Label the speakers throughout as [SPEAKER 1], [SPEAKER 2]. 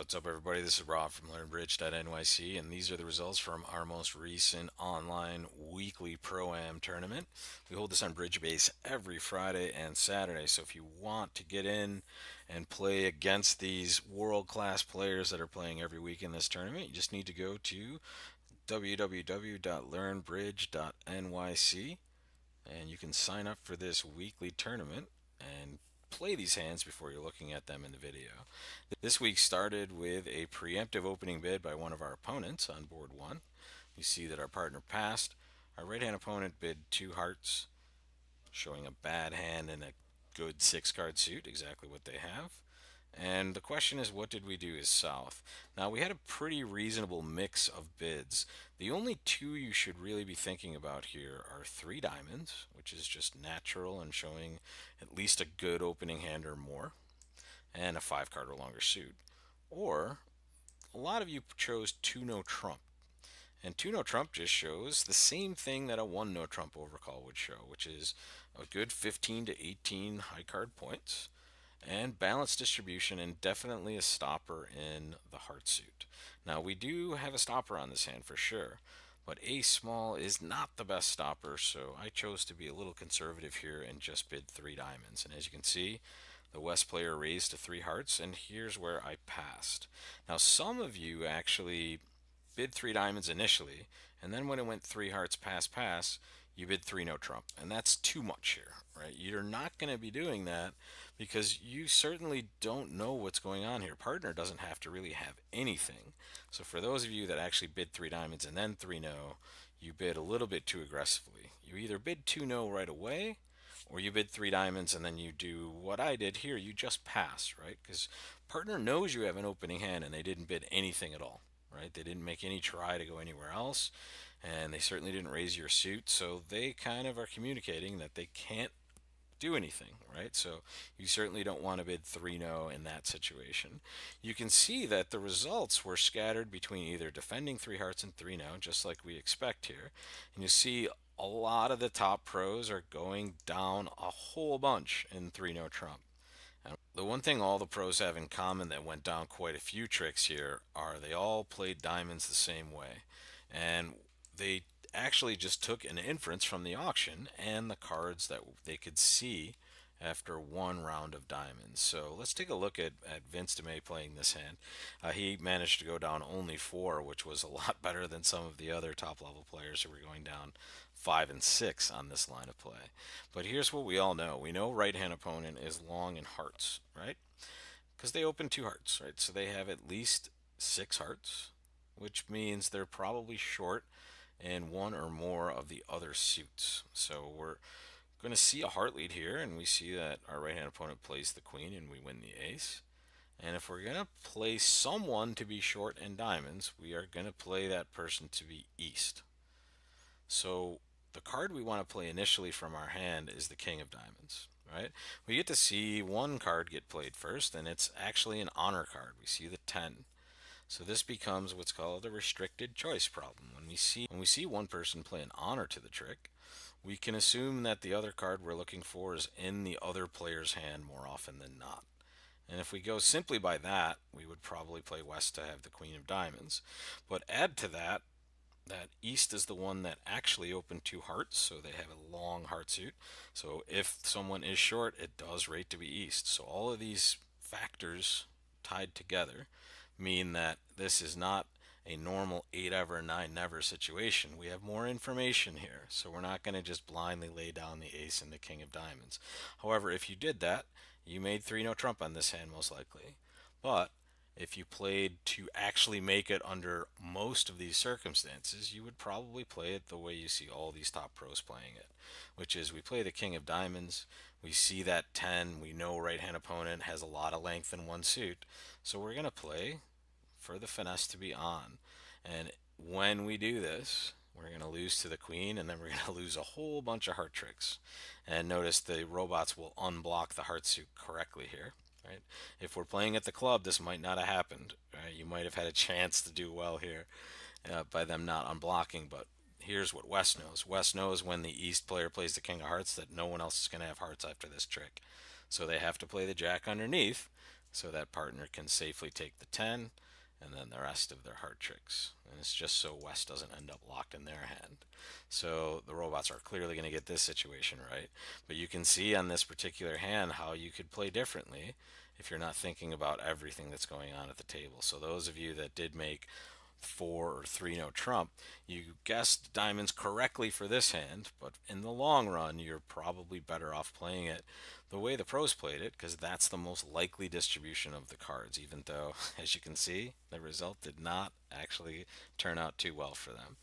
[SPEAKER 1] What's up, everybody? This is Rob from LearnBridge.nyc, and these are the results from our most recent online weekly Pro-Am tournament. We hold this on BridgeBase every Friday and Saturday, so if you want to get in and play against these world-class players that are playing every week in this tournament, you just need to go to www.learnbridge.nyc, and you can sign up for this weekly tournament and play these hands before you're looking at them in the video. This week started with a preemptive opening bid by one of our opponents on board one. You see that our partner passed. Our right hand opponent bid two hearts, showing a bad hand and a good six card suit, exactly what they have. And the question is, what did we do as south? Now, we had a pretty reasonable mix of bids. The only two you should really be thinking about here are three diamonds, which is just natural and showing at least a good opening hand or more, and a five card or longer suit. Or a lot of you chose two no trump. And two no trump just shows the same thing that a one no trump overcall would show, which is a good 15 to 18 high card points and balanced distribution, and definitely a stopper in the heart suit. Now, we do have a stopper on this hand for sure, but ace small is not the best stopper, so I chose to be a little conservative here and just bid three diamonds. And as you can see, the West player raised to three hearts, and here's where I passed. Now, some of you actually bid three diamonds initially, and then when it went three hearts pass pass, you bid three no trump, and that's too much here, right? You're not going to be doing that because you certainly don't know what's going on here. Partner doesn't have to really have anything. So for those of you that actually bid three diamonds and then three no, you bid a little bit too aggressively. You either bid two no right away, or you bid three diamonds and then you do what I did here. You just pass, right? Because partner knows you have an opening hand and they didn't bid anything at all, right? They didn't make any try to go anywhere else, and they certainly didn't raise your suit. So they kind of are communicating that they can't do anything, right? So you certainly don't want to bid 3-0 in that situation. You can see that the results were scattered between either defending three hearts and 3-0, just like we expect here. And you see a lot of the top pros are going down a whole bunch in 3-0 trump. And the one thing all the pros have in common that went down quite a few tricks here are they all played diamonds the same way. And they actually just took an inference from the auction and the cards that they could see after one round of diamonds. So let's take a look at Vince DeMay playing this hand. He managed to go down only four, which was a lot better than some of the other top level players who were going down five and six on this line of play. But here's what we all know. We know right hand opponent is long in hearts, right? Because they open two hearts, right? So they have at least six hearts, which means they're probably short in one or more of the other suits. So we're going to see a heart lead here, and we see that our right hand opponent plays the queen and we win the ace. And if we're going to play someone to be short in diamonds, we are going to play that person to be east. So the card we want to play initially from our hand is the king of diamonds, right? We get to see one card get played first, and it's actually an honor card. We see the 10. So this becomes what's called a restricted choice problem. When we see one person play an honor to the trick, we can assume that the other card we're looking for is in the other player's hand more often than not. And if we go simply by that, we would probably play West to have the queen of diamonds. But add to that, that East is the one that actually opened two hearts, so they have a long heart suit. So if someone is short, it does rate to be East. So all of these factors tied together mean that this is not a normal 8 ever 9 never situation. We have more information here, so we're not going to just blindly lay down the ace and the king of diamonds. However, if you did that, you made 3 no trump on this hand most likely. But if you played to actually make it under most of these circumstances, you would probably play it the way you see all these top pros playing it, which is we play the king of diamonds, we see that 10, we know right hand opponent has a lot of length in one suit, so we're going to play for the finesse to be on. And when we do this, we're going to lose to the queen, and then we're going to lose a whole bunch of heart tricks. And notice the robots will unblock the heart suit correctly here. Right? If we're playing at the club, this might not have happened. Right? You might have had a chance to do well here by them not unblocking, but here's what West knows. West knows when the East player plays the King of Hearts that no one else is going to have hearts after this trick. So they have to play the Jack underneath. so that partner can safely take the 10 and then the rest of their heart tricks. And it's just so West doesn't end up locked in their hand. So the robots are clearly going to get this situation right. But you can see on this particular hand how you could play differently if you're not thinking about everything that's going on at the table. So those of you that did make 4 or 3 no trump, you guessed diamonds correctly for this hand, but in the long run, you're probably better off playing it the way the pros played it, because that's the most likely distribution of the cards, even though, as you can see, the result did not actually turn out too well for them.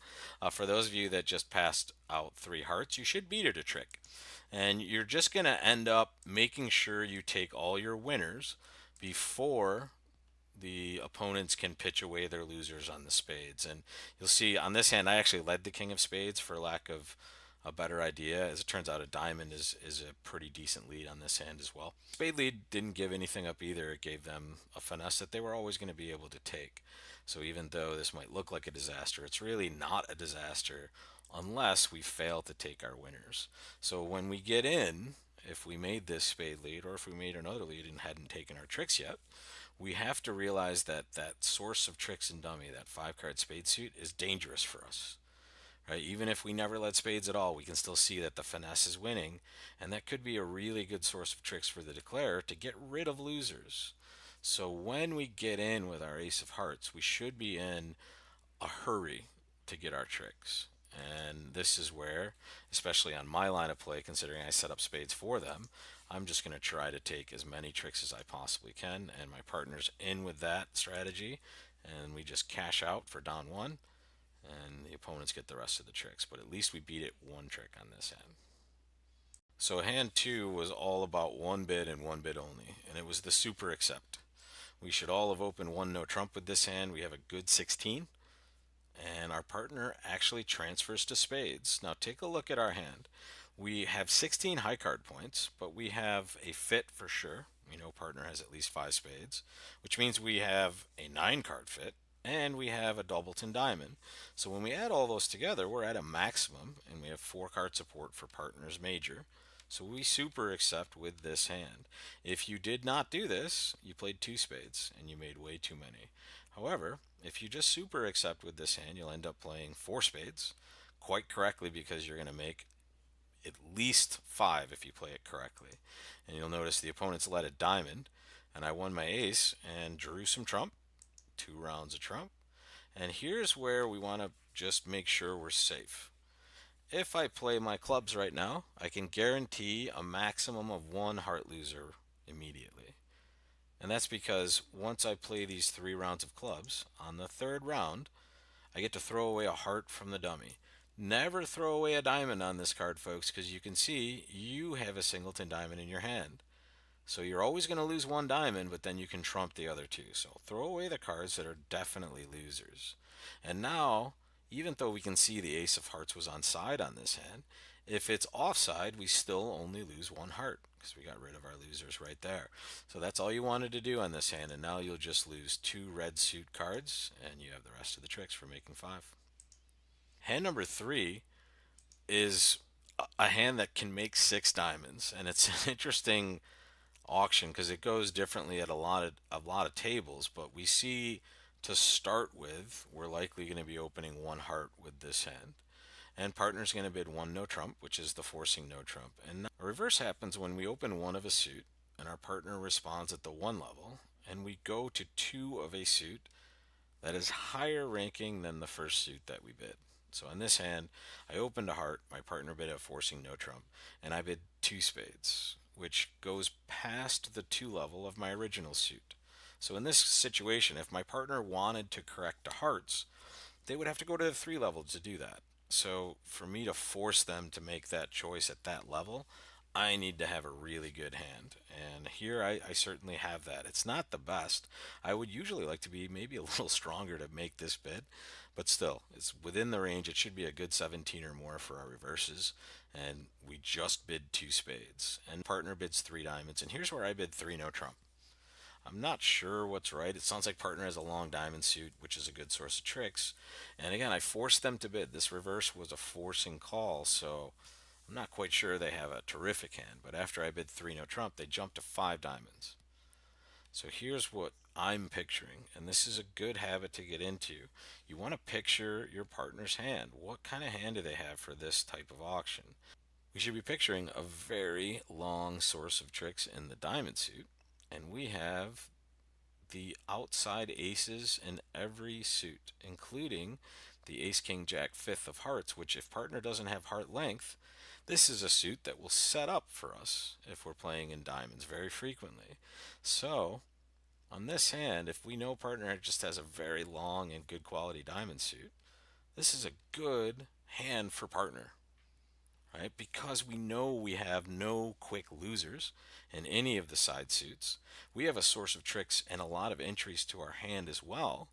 [SPEAKER 1] For those of you that just passed out 3 hearts, you should beat it a trick. And you're just going to end up making sure you take all your winners before the opponents can pitch away their losers on the spades. And you'll see on this hand, I actually led the king of spades for lack of a better idea. As it turns out, a diamond is a pretty decent lead on this hand as well. Spade lead didn't give anything up either. It gave them a finesse that they were always going to be able to take. So even though this might look like a disaster, it's really not a disaster unless we fail to take our winners. So when we get in, if we made this spade lead or if we made another lead and hadn't taken our tricks yet, we have to realize that that source of tricks and dummy, that 5 card spade suit, is dangerous for us. Right? Even if we never let spades at all, we can still see that the finesse is winning, and that could be a really good source of tricks for the declarer to get rid of losers. So when we get in with our ace of hearts, we should be in a hurry to get our tricks. And this is where, especially on my line of play, considering I set up spades for them, I'm just going to try to take as many tricks as I possibly can. And my partner's in with that strategy. And we just cash out for Don 1. And the opponents get the rest of the tricks. But at least we beat it 1 trick on this hand. So hand 2 was all about 1 bid and 1 bid only. And it was the super accept. We should all have opened 1 no trump with this hand. We have a good 16. And our partner actually transfers to spades. Now take a look at our hand. We have 16 high card points, but we have a fit for sure. We know partner has at least 5 spades, which means we have a 9 card fit, and we have a doubleton diamond. So when we add all those together, we're at a maximum, and we have 4 card support for partner's major. So we super accept with this hand. If you did not do this, you played 2 spades, and you made way too many. However, if you just super accept with this hand, you'll end up playing 4 spades quite correctly, because you're going to make at least 5 if you play it correctly. And you'll notice the opponents led a diamond, and I won my ace and drew some trump, 2 rounds of trump. And here's where we want to just make sure we're safe. If I play my clubs right now, I can guarantee a maximum of 1 heart loser immediately. And that's because once I play these 3 rounds of clubs, on the 3rd round, I get to throw away a heart from the dummy. Never throw away a diamond on this card, folks, because you can see you have a singleton diamond in your hand. So you're always going to lose 1 diamond, but then you can trump the other 2. So throw away the cards that are definitely losers. And now, even though we can see the ace of hearts was on side on this hand, if it's offside, we still only lose 1 heart because we got rid of our losers right there. So that's all you wanted to do on this hand, and now you'll just lose 2 red suit cards, and you have the rest of the tricks for making 5. Hand number 3 is a hand that can make 6 diamonds, and it's an interesting auction because it goes differently at a lot of tables. But we see, to start with, we're likely going to be opening 1 heart with this hand, and partner's going to bid 1 no trump, which is the forcing no trump. And a reverse happens when we open 1 of a suit and our partner responds at the 1 level, and we go to 2 of a suit that is higher ranking than the first suit that we bid. So in this hand, I opened a heart, my partner bid a forcing no trump, and I bid 2 spades, which goes past the 2 level of my original suit. So in this situation, if my partner wanted to correct to hearts, they would have to go to the 3 level to do that. So for me to force them to make that choice at that level, I need to have a really good hand. And here I certainly have that. It's not the best. I would usually like to be maybe a little stronger to make this bid, but still, it's within the range. It should be a good 17 or more for our reverses. And we just bid 2 spades. And partner bids 3 diamonds. And here's where I bid 3 no trump. I'm not sure what's right. It sounds like partner has a long diamond suit, which is a good source of tricks. And again, I forced them to bid. This reverse was a forcing call, so I'm not quite sure they have a terrific hand. But after I bid 3 no trump, they jumped to 5 diamonds. So here's what I'm picturing, and this is a good habit to get into. You want to picture your partner's hand. What kind of hand do they have for this type of auction? We should be picturing a very long source of tricks in the diamond suit, and we have the outside aces in every suit, including the ace king jack fifth of hearts, which, if partner doesn't have heart length, this is a suit that will set up for us if we're playing in diamonds very frequently. So, on this hand, if we know partner just has a very long and good quality diamond suit, this is a good hand for partner, right? Because we know we have no quick losers in any of the side suits. We have a source of tricks and a lot of entries to our hand as well.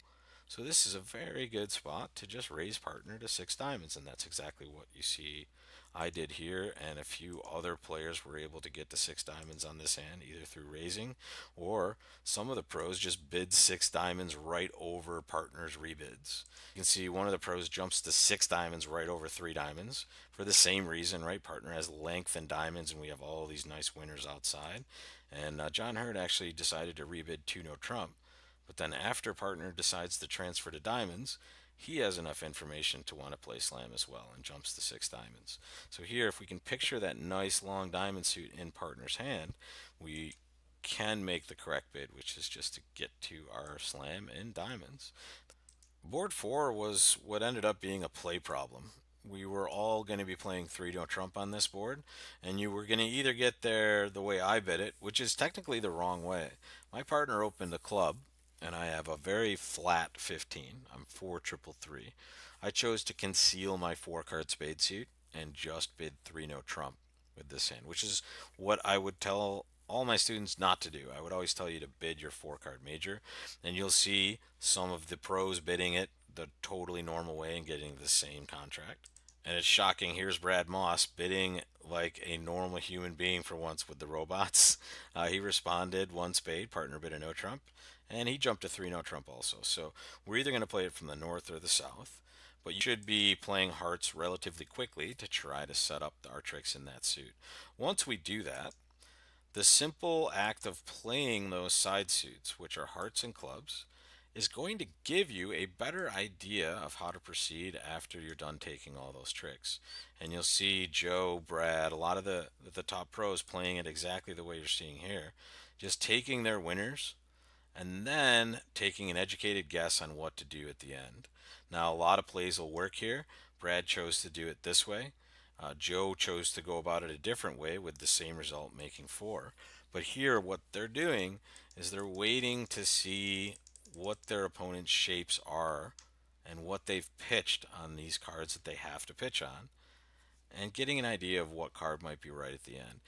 [SPEAKER 1] So this is a very good spot to just raise partner to six diamonds, and that's exactly what you see I did here, and a few other players were able to get to six diamonds on this hand, either through raising, or some of the pros just bid six diamonds right over partner's rebids. You can see one of the pros jumps to six diamonds right over three diamonds for the same reason, right? Partner has length and diamonds, and we have all these nice winners outside. And John Hurt actually decided to rebid two no trump. But then after partner decides to transfer to diamonds, he has enough information to want to play slam as well and jumps to six diamonds. So here, if we can picture that nice long diamond suit in partner's hand, we can make the correct bid, which is just to get to our slam in diamonds. Board four was what ended up being a play problem. We were all going to be playing three no trump on this board, and you were going to either get there the way I bid it, which is technically the wrong way. My partner opened a club, and I have a very flat 15. I'm 4 3 3. I chose to conceal my four card spade suit and just bid three no trump with this hand, which is what I would tell all my students not to do. I would always tell you to bid your four card major, and you'll see some of the pros bidding it the totally normal way and getting the same contract. And it's shocking. Here's Brad Moss bidding like a normal human being for once with the robots. He responded one spade, partner bid a no trump, and he jumped to three no trump also. So we're either going to play it from the north or the south, but you should be playing hearts relatively quickly to try to set up our tricks in that suit. Once we do that, the simple act of playing those side suits, which are hearts and clubs, is going to give you a better idea of how to proceed after you're done taking all those tricks. And you'll see Joe, Brad, a lot of the top pros playing it exactly the way you're seeing here, just taking their winners and then taking an educated guess on what to do at the end. Now, a lot of plays will work here. Brad chose to do it this way. Joe chose to go about it a different way with the same result, making four. But here, what they're doing is they're waiting to see what their opponent's shapes are and what they've pitched on these cards that they have to pitch on, and getting an idea of what card might be right at the end.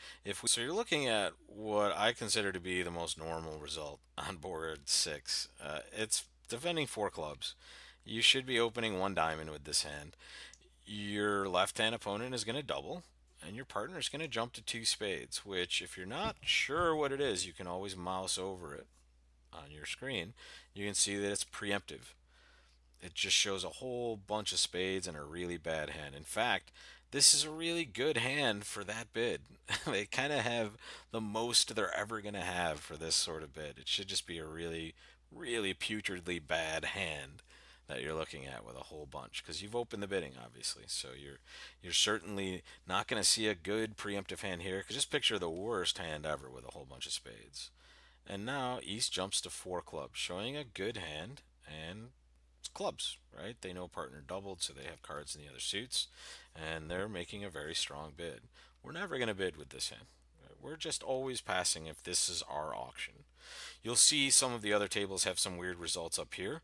[SPEAKER 1] So you're looking at what I consider to be the most normal result on board six. It's defending four clubs. You should be opening one diamond with this hand. Your left hand opponent is going to double, and your partner is going to jump to two spades, which, if you're not sure what it is, you can always mouse over it on your screen. You can see that it's preemptive. It just shows a whole bunch of spades and a really bad hand. In fact, this is a really good hand for that bid. They kind of have the most they're ever going to have for this sort of bid. It should just be a really, really putridly bad hand that you're looking at with a whole bunch, because you've opened the bidding obviously. So you're certainly not going to see a good preemptive hand here, because just picture the worst hand ever with a whole bunch of spades. And now East jumps to four clubs, showing a good hand, and it's clubs, right? They know partner doubled, so they have cards in the other suits, and they're making a very strong bid. We're never going to bid with this hand. We're just always passing if this is our auction. You'll see some of the other tables have some weird results up here,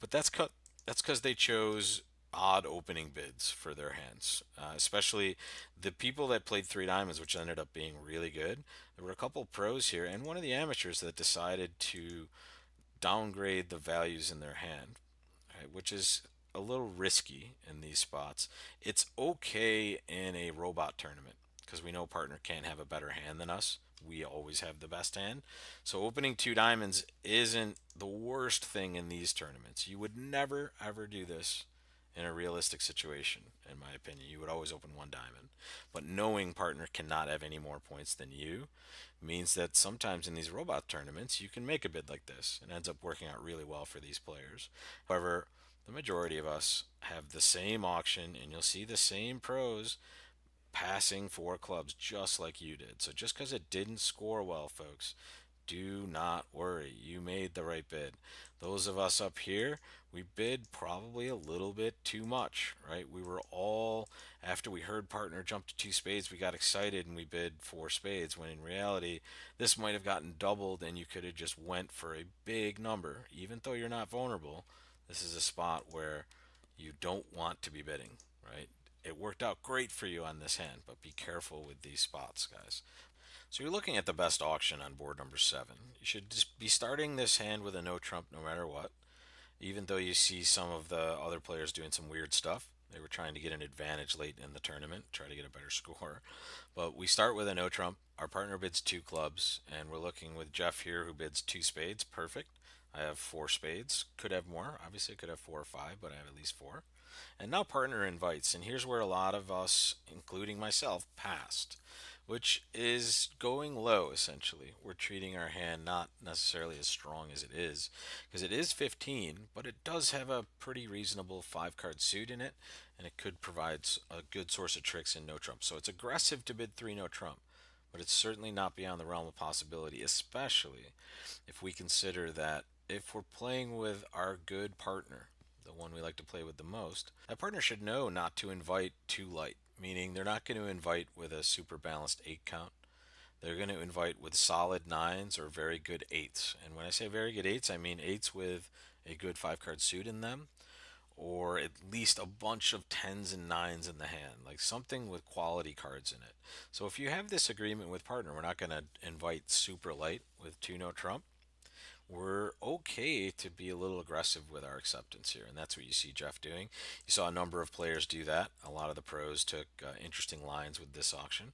[SPEAKER 1] but that's because they chose odd opening bids for their hands. Especially the people that played three diamonds, which ended up being really good. There were a couple pros here, and one of the amateurs that decided to downgrade the values in their hand, right, which is a little risky in these spots. It's okay in a robot tournament because we know partner can't have a better hand than us. We always have the best hand. So opening two diamonds isn't the worst thing in these tournaments. You would never ever do this in a realistic situation, in my opinion. You would always open one diamond. But knowing partner cannot have any more points than you means that sometimes in these robot tournaments, you can make a bid like this. It ends up working out really well for these players. However, the majority of us have the same auction, and you'll see the same pros passing four clubs just like you did. So just because it didn't score well, folks, do not worry. You made the right bid. Those of us up here, we bid probably a little bit too much, right? We were all, after we heard partner jump to two spades, we got excited and we bid four spades, when in reality, this might have gotten doubled and you could have just went for a big number. Even though you're not vulnerable, this is a spot where you don't want to be bidding, right? It worked out great for you on this hand, but be careful with these spots, guys. So you're looking at the best auction on board number 7. You should just be starting this hand with a no trump no matter what. Even though you see some of the other players doing some weird stuff. They were trying to get an advantage late in the tournament, try to get a better score. But we start with a no trump. Our partner bids two clubs, and we're looking with Jeff here who bids two spades. Perfect. I have four spades. Could have more. Obviously, I could have four or five, but I have at least four. And now partner invites, and here's where a lot of us, including myself, passed, which is going low essentially. We're treating our hand not necessarily as strong as it is, because it is 15, but it does have a pretty reasonable five card suit in it, and it could provide a good source of tricks in no trump. So it's aggressive to bid three no trump, but it's certainly not beyond the realm of possibility, especially if we consider that if we're playing with our good partner, the one we like to play with the most, that partner should know not to invite too light, meaning they're not going to invite with a super balanced 8 count. They're going to invite with solid 9s or very good 8s. And when I say very good 8s, I mean 8s with a good 5 card suit in them, or at least a bunch of 10s and 9s in the hand, like something with quality cards in it. So if you have this agreement with partner, we're not going to invite super light with 2 no trump. We're okay to be a little aggressive with our acceptance here, and that's what you see Jeff doing. You saw a number of players do that. A lot of the pros took interesting lines with this auction.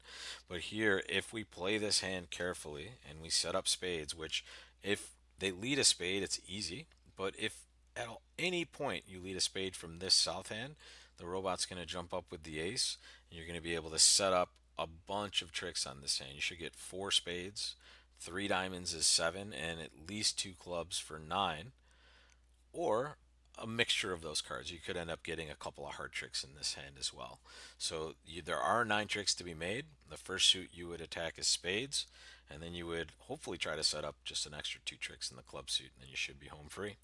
[SPEAKER 1] But here, if we play this hand carefully and we set up spades, which if they lead a spade, it's easy. But if at any point you lead a spade from this south hand, the robot's going to jump up with the ace, and you're going to be able to set up a bunch of tricks on this hand. You should get four spades, three diamonds is 7, and at least two clubs for 9, or a mixture of those cards. You could end up getting a couple of heart tricks in this hand as well. So there are 9 tricks to be made. The first suit you would attack is spades, and then you would hopefully try to set up just an extra 2 tricks in the club suit, and then you should be home free.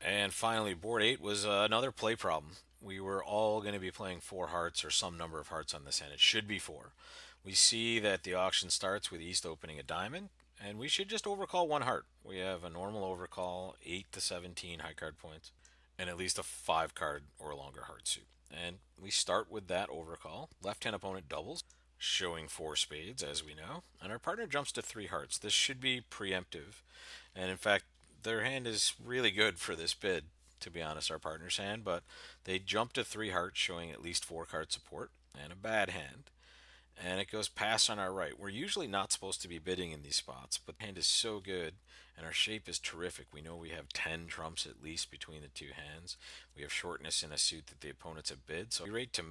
[SPEAKER 1] And finally, board 8 was another play problem. We were all going to be playing 4 hearts or some number of hearts on this hand. It should be 4. We see that the auction starts with East opening a diamond, and we should just overcall 1 heart. We have a normal overcall, 8 to 17 high card points, and at least a 5 card or longer heart suit. And we start with that overcall. Left hand opponent doubles, showing 4 spades, as we know, and our partner jumps to 3 hearts. This should be preemptive, and in fact, their hand is really good for this bid, to be honest, our partner's hand, but they jump to 3 hearts, showing at least 4 card support, and a bad hand. And it goes pass on our right. We're usually not supposed to be bidding in these spots, but the hand is so good and our shape is terrific. We know we have 10 trumps at least between the two hands. We have shortness in a suit that the opponents have bid, so we're ready to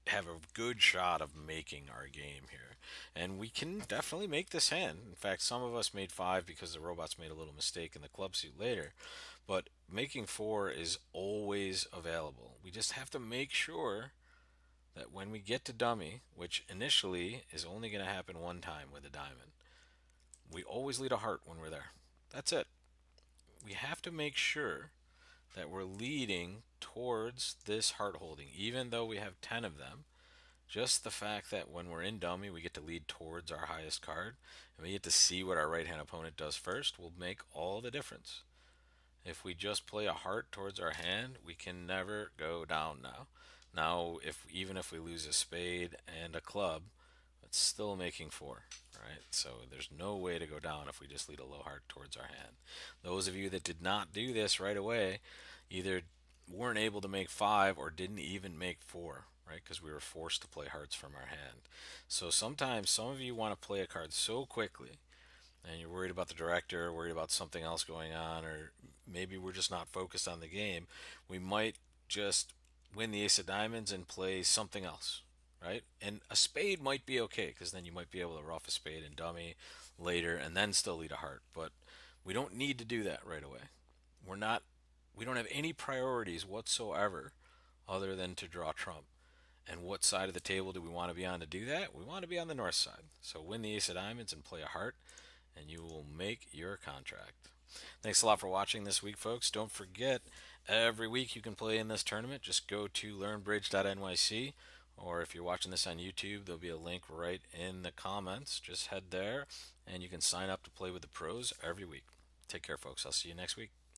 [SPEAKER 1] have a good shot of making our game here. And we can definitely make this hand. In fact, some of us made 5 because the robots made a little mistake in the club suit later. But making 4 is always available. We just have to make sure that when we get to dummy, which initially is only going to happen one time with a diamond, we always lead a heart when we're there. That's it. We have to make sure that we're leading towards this heart holding, even though we have 10 of them. Just the fact that when we're in dummy, we get to lead towards our highest card, and we get to see what our right hand opponent does first, will make all the difference. If we just play a heart towards our hand, we can never go down now. Now, even if we lose a spade and a club, it's still making 4, right? So there's no way to go down if we just lead a low heart towards our hand. Those of you that did not do this right away either weren't able to make 5 or didn't even make 4, right? Because we were forced to play hearts from our hand. So sometimes some of you want to play a card so quickly and you're worried about the director, worried about something else going on, or maybe we're just not focused on the game. We might just win the ace of diamonds and play something else, right? And a spade might be okay because then you might be able to ruff a spade and dummy later and then still lead a heart. But we don't need to do that right away. We're not, we don't have any priorities whatsoever other than to draw trump. And what side of the table do we want to be on to do that? We want to be on the north side. So win the ace of diamonds and play a heart, and you will make your contract. Thanks a lot for watching this week, folks. Don't forget, every week you can play in this tournament. Just go to learnbridge.nyc, or if you're watching this on YouTube, there'll be a link right in the comments. Just head there, and you can sign up to play with the pros every week. Take care, folks. I'll see you next week.